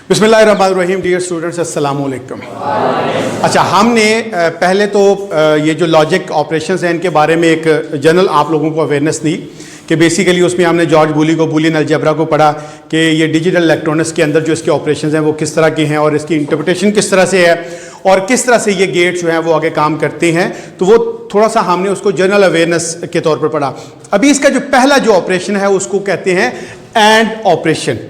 बिस्मिल्लाहिर्रहमानिर्रहीम। Dear students, अस्सलाम वालेकुम। अच्छा, हमने पहले तो ये जो लॉजिक ऑपरेशंस हैं इनके बारे में एक जनरल आप लोगों को अवेयरनेस दी कि बेसिकली उसमें हमने जॉर्ज बूली को बूलियन अलजेब्रा को पढ़ा कि ये डिजिटल इलेक्ट्रॉनिक्स के अंदर जो इसके ऑपरेशंस हैं वो किस तरह के हैं और इसकी इंटरप्रिटेशन किस तरह से है और किस तरह से ये गेट्स जो हैं वो आगे काम करते हैं। तो वो थोड़ा सा हमने उसको जनरल अवेयरनेस के तौर पर पढ़ा। अभी इसका जो पहला जो ऑपरेशन है उसको कहते हैं एंड ऑपरेशन।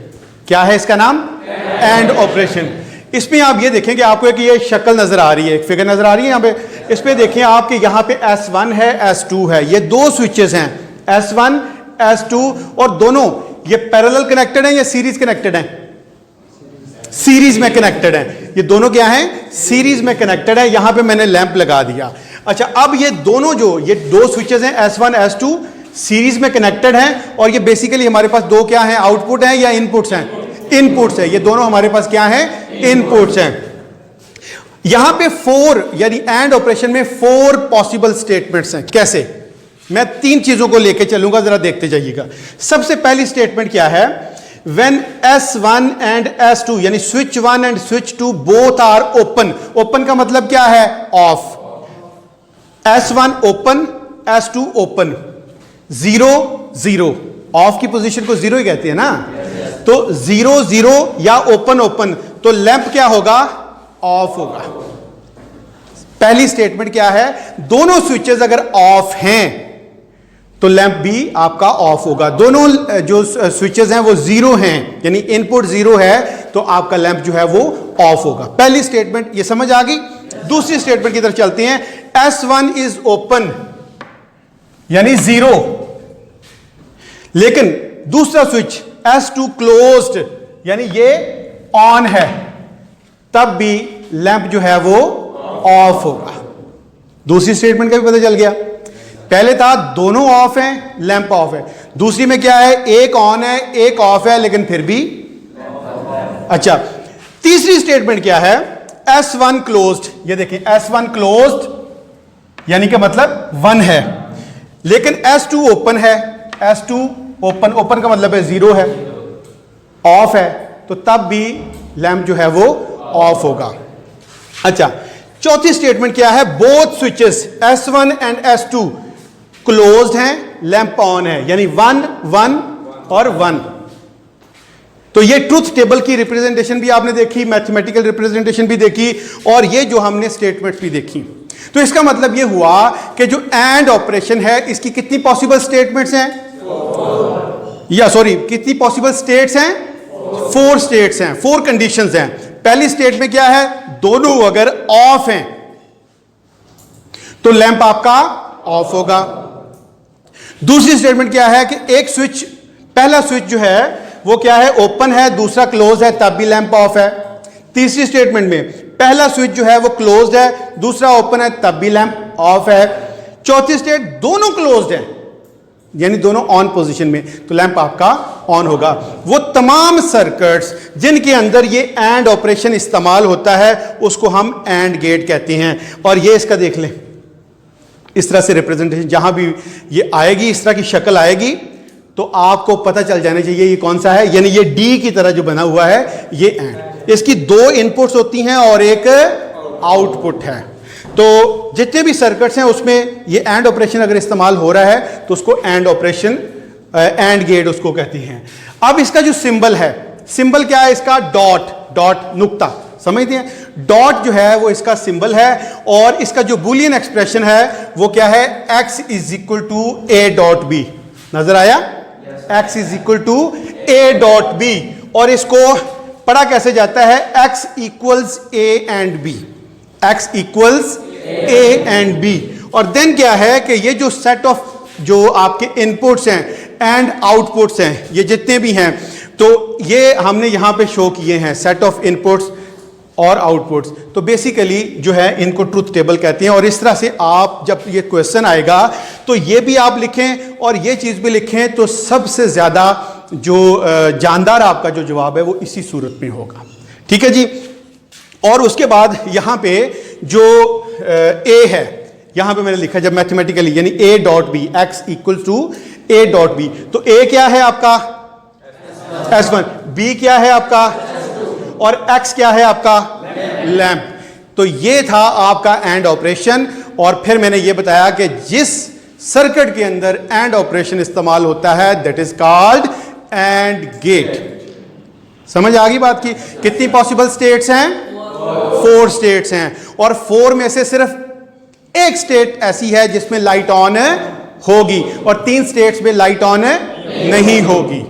क्या है इसका नाम? And operation. इसमें आप ये देखें कि आपको एक ये शक्ल नजर आ रही है, एक फिगर नजर आ रही है यहाँ पे। इस पे देखें आप कि यहाँ पे S1 है, S2 है, ये दो स्विचेस हैं S1 S2 और दोनों ये पैरेलल कनेक्टेड हैं या सीरीज कनेक्टेड हैं? सीरीज में कनेक्टेड हैं। ये दोनों क्या हैं? सीरीज में कनेक्टेड है। यहां पे मैंने लैंप लगा दिया। अच्छा, अब ये दोनों जो ये दो स्विचेस हैं S1 S2 सीरीज में कनेक्टेड हैं और ये बेसिकली हमारे पास दो क्या हैं? आउटपुट हैं या इनपुट्स हैं? इनपुट्स है। ये दोनों हमारे पास क्या है? इनपुट्स हैं। यहां पे 4 यानी एंड ऑपरेशन में 4 पॉसिबल स्टेटमेंट्स हैं। कैसे? मैं 3 चीजों को लेके चलूंगा, जरा देखते जाइएगा। सबसे पहली स्टेटमेंट क्या है? व्हेन S1 एंड S2 यानी switch 1 and switch 2 both are open. Open का मतलब क्या है? Off. S1 open, S2 open, 0 0। Off की पोजीशन को 0 ही कहते हैं ना। तो 0 0 या ओपन ओपन, तो लैंप क्या होगा? ऑफ होगा। पहली स्टेटमेंट क्या है? दोनों स्विचेस अगर ऑफ हैं तो लैंप भी आपका ऑफ होगा। दोनों जो स्विचेस हैं वो 0 हैं यानी इनपुट 0 है तो आपका लैंप जो है वो ऑफ होगा। पहली स्टेटमेंट ये समझ आ गई। दूसरी स्टेटमेंट की तरफ चलते हैं। S1 इज ओपन यानी 0, लेकिन दूसरा स्विच S2 क्लोज्ड यानी ये ऑन है, तब भी लैंप जो है वो ऑफ होगा। दूसरी स्टेटमेंट का भी पता चल गया। पहले था दोनों ऑफ हैं, लैंप ऑफ है। दूसरी में क्या है? एक ऑन है एक ऑफ है लेकिन फिर भी। अच्छा, तीसरी स्टेटमेंट क्या है? S1 closed. ये देखिए S1 क्लोज्ड यानी कि मतलब 1 है, लेकिन S2 ओपन है। S2 ओपन, ओपन का मतलब है 0 है, ऑफ है, तो तब भी लैंप जो है वो ऑफ होगा। अच्छा, चौथी स्टेटमेंट क्या है? Both switches S1 and S2 closed हैं, लैंप ऑन है, यानी 1 1 और 1। तो ये ट्रूथ टेबल की रिप्रेजेंटेशन भी आपने देखी, मैथमेटिकल रिप्रेजेंटेशन भी देखी और ये जो हमने स्टेटमेंट्स भी देखी। तो इसका मतलब ये हुआ कि जो एंड ऑपरेशन है इसकी कितनी पॉसिबल स्टेटमेंट्स हैं? या सॉरी, कितनी पॉसिबल स्टेट्स हैं? 4 स्टेट्स हैं, 4 कंडीशंस हैं। पहली स्टेट में क्या है? दोनों अगर ऑफ हैं तो लैंप आपका ऑफ होगा। दूसरी स्टेटमेंट क्या है कि एक स्विच, पहला स्विच जो है वो क्या है? ओपन है, दूसरा क्लोज है, तब भी लैंप ऑफ है। तीसरी स्टेटमेंट में पहला स्विच जो है वो क्लोज्ड है, दूसरा ओपन है, तब भी लैंप ऑफ है। चौथी स्टेट दोनों क्लोज्ड है यानी दोनों ऑन पोजीशन में, तो लैंप आपका ऑन होगा। वो तमाम सर्किट्स जिनके अंदर ये एंड ऑपरेशन इस्तेमाल होता है उसको हम एंड गेट कहते हैं। और ये इसका देख लें, इस तरह से रिप्रेजेंटेशन जहां भी ये आएगी, इस तरह की शक्ल आएगी तो आपको पता चल जाना चाहिए ये कौन सा है। यानी ये डी की तरह जो बना हुआ है ये एंड। इसकी 2 इनपुट्स होती हैं और एक आउटपुट है। तो जितने भी सर्किट्स हैं उसमें ये एंड ऑपरेशन अगर इस्तेमाल हो रहा है तो उसको एंड ऑपरेशन, एंड गेट उसको कहते हैं। अब इसका जो सिंबल है, सिंबल क्या है इसका? डॉट, डॉट नुक्ता, समझते हैं? डॉट जो है वो इसका सिंबल है और इसका जो बूलियन एक्सप्रेशन है वो क्या है? x is equal to a dot B. नजर आया? x is equal to a dot B. और इसको पढ़ा कैसे जाता है? x equals a and b, x equals a and b। और देन क्या है कि ये जो सेट ऑफ जो आपके इनपुट्स हैं एंड आउटपुट्स हैं, ये जितने भी हैं, तो ये हमने यहां पे शो किए हैं, सेट ऑफ इनपुट्स और आउटपुट्स। तो बेसिकली जो है इनको ट्रूथ टेबल कहते हैं। और इस तरह से आप जब ये क्वेश्चन आएगा तो ये भी आप लिखें और ये चीज भी लिखें तो सबसे ज्यादा जो जानदार आपका जो जवाब है वो इसी सूरत में होगा। ठीक है जी। और उसके बाद यहां पे जो ए है, यहां पे मैंने लिखा जब मैथमेटिकली यानी A dot B, X equal to A dot B, तो ए क्या है आपका? S1, बी क्या है आपका? और एक्स क्या है आपका लैंप। तो ये था आपका एंड ऑपरेशन। और फिर मैंने ये बताया कि जिस सर्किट के अंदर एंड ऑपरेशन इस्तेमाल होता है that is called and gate. समझ आ गई बात की? कितनी पॉसिबल स्टेट्स हैं? 4 स्टेट्स हैं। और 4 में से सिर्फ एक स्टेट ऐसी है जिसमें लाइट ऑन होगी और 3 स्टेट्स में लाइट ऑन नहीं होगी।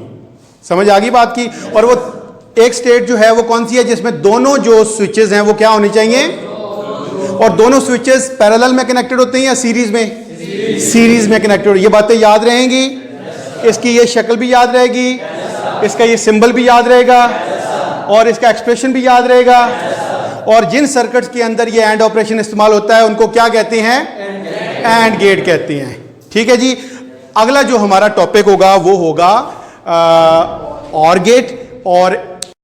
समझ आ गई बात की? और वो एक स्टेट जो है वो कौन सी है जिसमें दोनों जो स्विचेस हैं वो क्या होने चाहिए? और दोनों स्विचेस पैरेलल में कनेक्टेड होते हैं या सीरीज में? सीरीज में कनेक्टेड। ये बातें याद रहेंगी, इसकी ये शक्ल भी याद रहेगी, इसका ये सिंबल भी याद रहेगा और इसका एक्सप्रेशन भी याद रहेगा। और जिन सर्किट्स के अंदर ये एंड ऑपरेशन इस्तेमाल होता है उनको क्या कहते हैं? एंड गेट कहते हैं। ठीक है जी। अगला जो हमारा टॉपिक होगा वो होगा और गेट। और